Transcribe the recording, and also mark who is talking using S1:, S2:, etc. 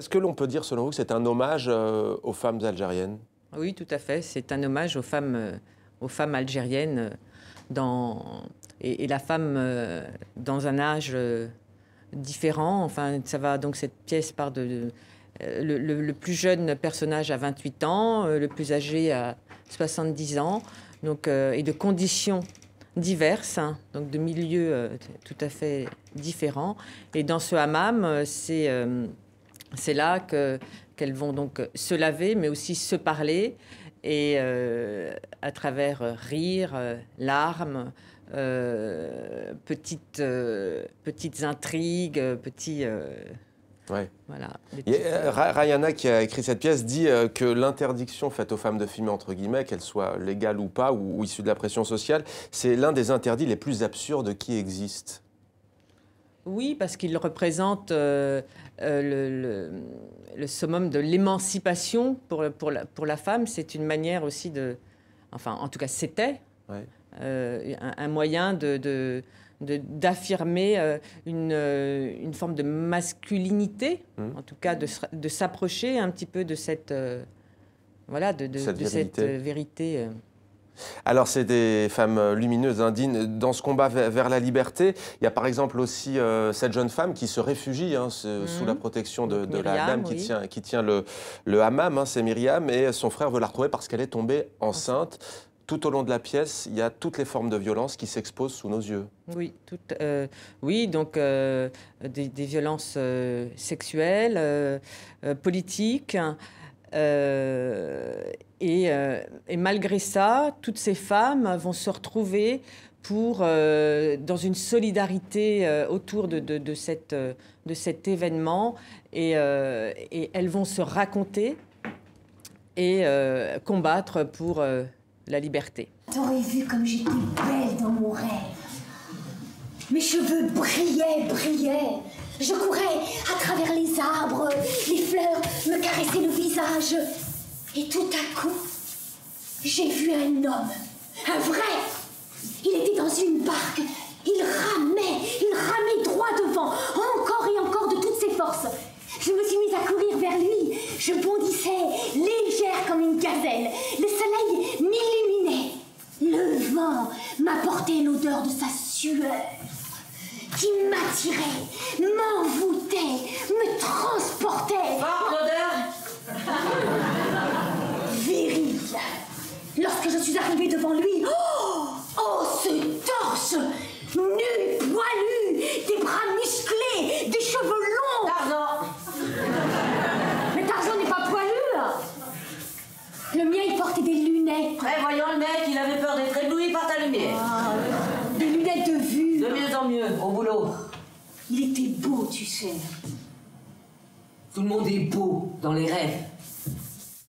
S1: Est-ce que l'on peut dire, selon vous, que c'est un hommage aux femmes algériennes?
S2: Oui, tout à fait. C'est un hommage aux femmes algériennes et la femme dans un âge différent. Enfin, ça va, donc cette pièce part le plus jeune personnage à 28 ans, le plus âgé à 70 ans, donc, et de conditions diverses, hein, donc de milieux tout à fait différents. Et dans ce hammam, c'est là qu'elles vont donc se laver, mais aussi se parler, et à travers rire, larmes, petites intrigues,
S1: Ouais.
S2: voilà.
S1: Rayana, qui a écrit cette pièce, dit que l'interdiction faite aux femmes de filmer, entre guillemets, qu'elle soit légale ou pas, ou issue de la pression sociale, c'est l'un des interdits les plus absurdes qui existent.
S2: Oui, parce qu'il représente le summum de l'émancipation pour la femme. C'est une manière aussi de... Enfin, en tout cas, c'était
S1: Ouais.
S2: un moyen d'affirmer une forme de masculinité, en tout cas de s'approcher un petit peu de cette... voilà, de cette vérité.
S1: Alors, c'est des femmes lumineuses, indignes. Dans ce combat vers la liberté, il y a par exemple aussi cette jeune femme qui se réfugie sous la protection de la dame qui tient le hammam, hein, c'est Myriam, et son frère veut la retrouver parce qu'elle est tombée enceinte. Tout au long de la pièce, il y a toutes les formes de violence qui s'exposent sous nos yeux.
S2: Oui, oui, donc des violences sexuelles, politiques. Et malgré ça, toutes ces femmes vont se retrouver dans une solidarité autour de cet événement, et elles vont se raconter et combattre pour la liberté.
S3: T'aurais vu comme j'étais belle dans mon rêve. Mes cheveux brillaient. Je courais à travers les arbres, les fleurs me caressaient le visage. Et tout à coup, j'ai vu un homme, un vrai. Il était dans une barque. Il ramait droit devant, encore et encore de toutes ses forces. Je me suis mise à courir vers lui. Je bondissais, légère comme une gazelle. Le soleil m'illuminait. Le vent m'apportait l'odeur de sa sueur, qui m'attirait, m'envoûtait, me transportait.
S4: Forte l'odeur.
S3: Viril. Lorsque je suis arrivée devant lui, oh, ce torse, nu, poilu, des bras musclés, des cheveux longs.
S4: Tarzan.
S3: Mais Tarzan n'est pas poilu. Le mien, il portait des lunettes.
S4: Voyons le mec, il avait peur d'être ébloui par ta lumière.
S3: Des lunettes de vue.
S4: De mieux en mieux, au boulot.
S3: Il était beau, tu sais.
S4: Tout le monde est beau dans les rêves.